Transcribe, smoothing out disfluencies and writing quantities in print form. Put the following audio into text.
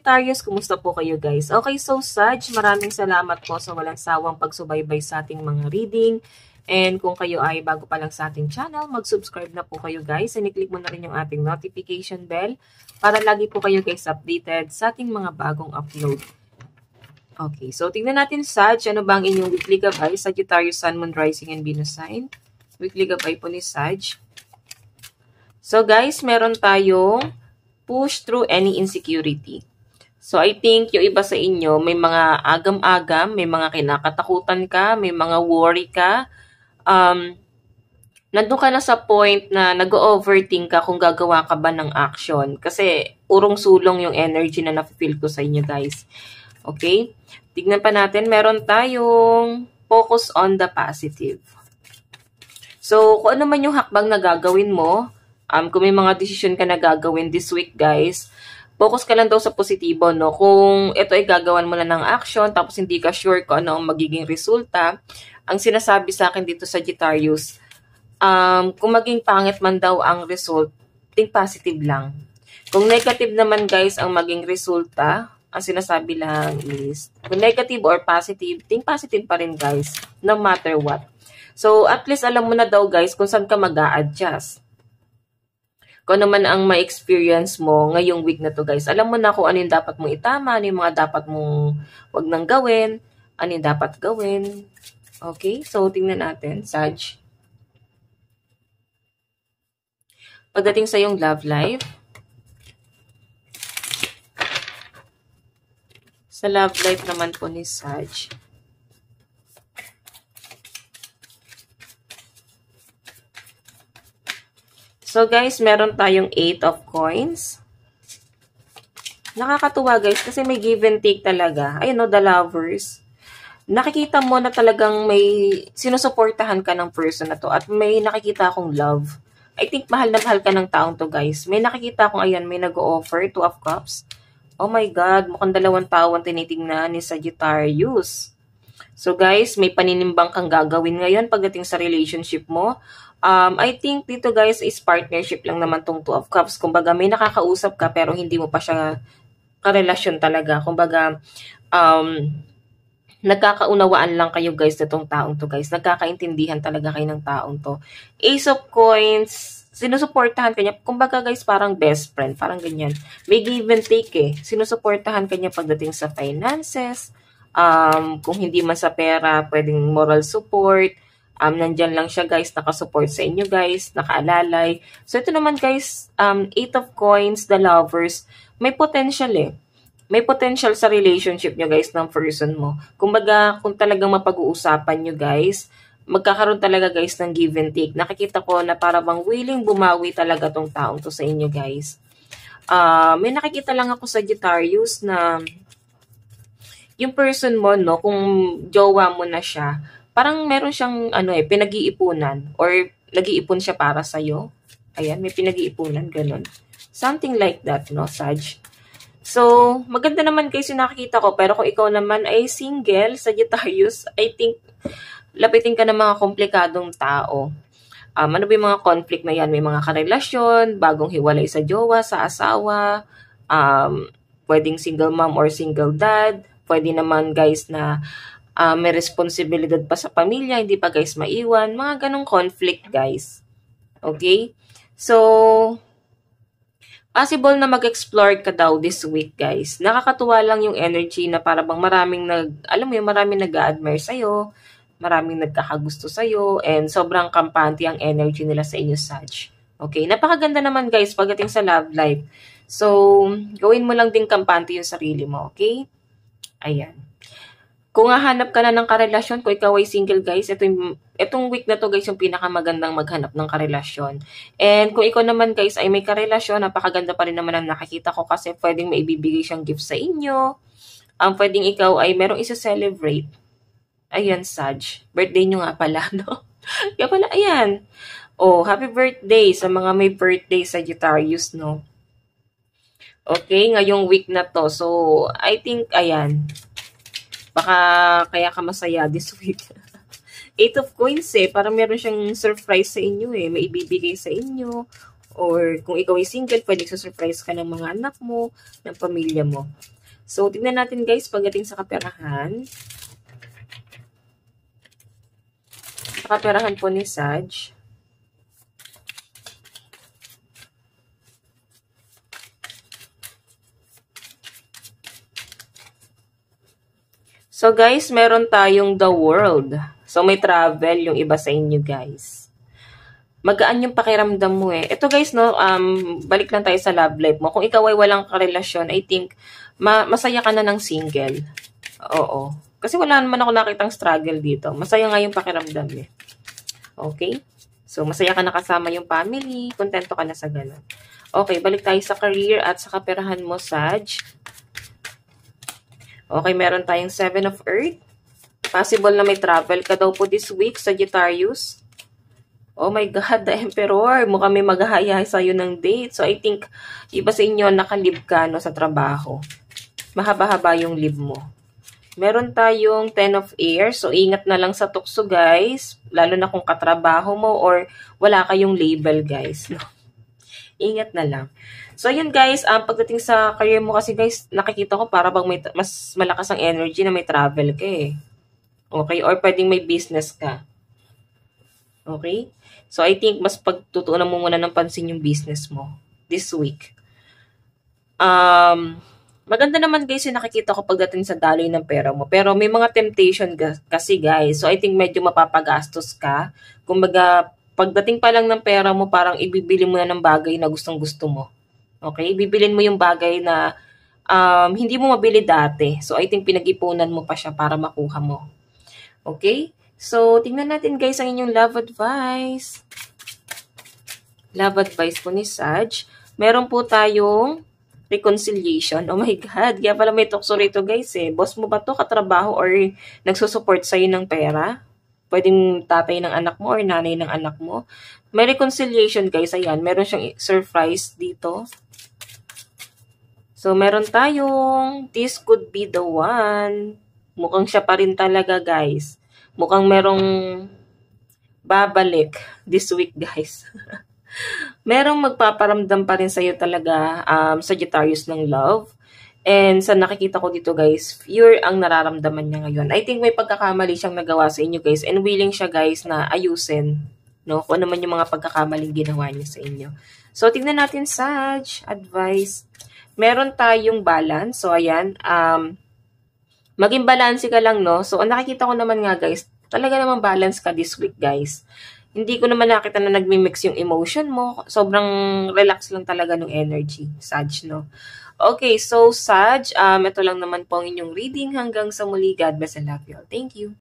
Sagittarius, kumusta po kayo guys? Okay, so Sag, maraming salamat po sa walang sawang pagsubaybay sa ating mga reading. And kung kayo ay bago pa lang sa ating channel, mag-subscribe na po kayo guys. And i-click mo na rin yung ating notification bell para lagi po kayo guys updated sa ating mga bagong upload. Okay, so tingnan natin Sag, ano ba ang inyong weekly gabay? Sagittarius, Sun, Moon, Rising, and Venus sign. Weekly gabay po ni Sag. So guys, meron tayong push through any insecurity. So, I think yung iba sa inyo, may mga agam-agam, may mga kinakatakutan ka, may mga worry ka. Nandun ka na sa point na nag-overthink ka kung gagawa ka ba ng action. Kasi, urong-sulong yung energy na na-feel ko sa inyo, guys. Okay? Tignan pa natin, meron tayong focus on the positive. So, kung ano man yung hakbang na gagawin mo, kung may mga decision ka na gagawin this week, guys, focus ka lang daw sa positibo, no? Kung ito ay gagawan mo lang ng action, tapos hindi ka sure kung ano ang magiging resulta, ang sinasabi sa akin dito sa Sagittarius, kung maging pangit man daw ang result, think positive lang. Kung negative naman, guys, ang maging resulta, ang sinasabi lang is, kung negative or positive, think positive pa rin, guys, no matter what. So, at least alam mo na daw, guys, kung saan ka mag-a-adjust. Kung ano man ang ma-experience mo ngayong week na to, guys. Alam mo na kung ano yung dapat mong itama, ano yung mga dapat mong wag nang gawin, ano yung dapat gawin. Okay? So, tingnan natin, Sag. Pagdating sa yung love life, sa love life naman po ni Sag, so guys, meron tayong 8 of coins. Nakakatuwa guys kasi may give and take talaga. Ayun no, the lovers. Nakikita mo na talagang may sinusuportahan ka ng person na to at may nakikita akong love. I think mahal na mahal ka ng taong to guys. May nakikita akong ayan, may nag-o-offer, 2 of cups. Oh my God, mukhang dalawang tao ang tinitingnan ni Sagittarius. So guys, may paninimbang kang gagawin ngayon pagdating sa relationship mo. I think dito guys is partnership lang naman tong 2 of cups. Kumbaga may nakakausap ka pero hindi mo pa siya karelasyon talaga. Kumbaga nagkakaunawaan lang kayo guys na tong taong to guys. Nagkakaintindihan talaga kayo ng taong to. Ace of coins, sinusuportahan kanya. Kumbaga guys parang best friend, parang ganyan. May give and take eh. Sinusuportahan kanya pagdating sa finances. Kung hindi man sa pera, pwedeng moral support. Nandyan lang siya guys, nakasupport sa inyo guys, nakaalalay. So ito naman guys, 8 of coins, the lovers, may potential eh. May potential sa relationship nyo guys ng person mo. Kumbaga, kung talagang mapag-uusapan nyo guys, magkakaroon talaga guys ng give and take. Nakikita ko na para bang willing bumawi talaga tong taong to sa inyo guys. May nakikita lang ako sa Sagittarius na yung person mo, no, kung jowa mo na siya, parang meron siyang pinag-iipunan or nag-iipon siya para sa iyo. Ayan, may pinag-iipunan ganun. Something like that, no, Sag. So, maganda naman guys yung nakikita ko, pero kung ikaw naman ay single, Sagittarius, I think lapitin ka ng mga komplikadong tao. Ano ba yung mga conflict na yan? May mga karelasyon, bagong hiwalay sa jowa, sa asawa, pwedeng single mom or single dad, pwede naman guys na may responsibilidad pa sa pamilya, hindi pa guys maiwan, mga ganong conflict guys. Okay? So, possible na mag-explore ka daw this week guys. Nakakatuwa lang yung energy na para bang maraming maraming nag-a-admire sa'yo, maraming nagkakagusto sa'yo, and sobrang kampante ang energy nila sa inyo, Sag. Okay? Napakaganda naman guys pagdating sa love life. So, gawin mo lang din kampante yung sarili mo, okay? Ayan. Kung hahanap ka na ng karelasyon, kung ikaw ay single guys, itong week na to guys yung pinakamagandang maghanap ng karelasyon. And kung ikaw naman guys ay may karelasyon, napakaganda pa rin naman ang nakikita ko kasi pwedeng maibibigay siyang gift sa inyo. Pwedeng ikaw ay merong isa-celebrate. Ayan, Sag. Birthday nyo nga pala, no? Kaya pala, ayan. Oh, happy birthday sa mga may birthday sa Sagittarius, no? Okay, ngayong week na to. So, I think, ayan. Baka kaya ka masaya this week. 8 of coins eh. Parang meron siyang surprise sa inyo eh. May ibibigay sa inyo. Or kung ikaw ay single, pwede surprise ka ng mga anak mo, ng pamilya mo. So, tignan natin guys, pagdating sa kaperahan. Sa kaperahan po ni Sag. So guys, meron tayong the world. So may travel yung iba sa inyo guys. Magaan yung pakiramdam mo eh. Ito guys, no, balik lang tayo sa love life mo. Kung ikaw ay walang karelasyon, I think, masaya ka na ng single. Oo. Kasi wala naman ako nakitang struggle dito. Masaya nga yung pakiramdam eh. Okay? So, masaya ka na kasama yung family. Kontento ka na sa ganun. Okay, balik tayo sa career at sa kaperahan mo, Sag. Okay, meron tayong 7 of Earth. Possible na may travel ka daw po this week, Sagittarius. Oh my God, the Emperor. Mukhang may maghahaya sa'yo ng date. So, I think, iba sa inyo, nakalib ka no, sa trabaho. Mahaba-haba yung leave mo. Meron tayong 10 of Air. So, ingat na lang sa tukso, guys. Lalo na kung katrabaho mo or wala kayong label, guys. No? Ingat na lang. So, yun guys, pagdating sa career mo kasi guys, nakikita ko para bang mas malakas ang energy na may travel ka eh. Okay? Or pwedeng may business ka. Okay? So, I think mas pagtutuunan mo muna ng pansin yung business mo this week. Maganda naman guys yung nakikita ko pagdating sa daloy ng pera mo. Pero may mga temptation kasi guys. So, I think medyo mapapagastos ka. Kumbaga, pagdating pa lang ng pera mo, parang ibibili mo na ng bagay na gustong-gusto mo. Okay? Bibilin mo yung bagay na hindi mo mabili dati. So, I think pinag-ipunan mo pa siya para makuha mo. Okay? So, tingnan natin guys ang inyong love advice. Love advice po ni Sag. Meron po tayong reconciliation. Oh my God. Kaya pala may tukso rito guys eh. Boss mo ba to katrabaho or nagsusupport sa'yo ng pera? Pwedeng tatay ng anak mo or nanay ng anak mo. May reconciliation guys. Ayan. Meron siyang surprise dito. So, meron tayong this could be the one. Mukhang siya pa rin talaga guys. Mukhang merong babalik this week, guys. Merong magpaparamdam pa rin sa'yo talaga, Sagittarius ng love. And sa nakikita ko dito, guys, pure ang nararamdaman niya ngayon. I think may pagkakamali siyang nagawa sa inyo, guys. And willing siya, guys, na ayusin. No? Kung ano man yung mga pagkakamaling ginawa niya sa inyo. So, tignan natin, Sag. Advice. Meron tayong balance. So, ayan. Maging balance ka lang, no? So, nakikita ko naman nga, guys, talaga namang balance ka this week, guys. Hindi ko naman nakita na nagmi-mix yung emotion mo. Sobrang relax lang talaga ng energy, Sag, no? Okay, so, Sag, ito lang naman po ang inyong reading. Hanggang sa muli, God bless and love you all. Thank you.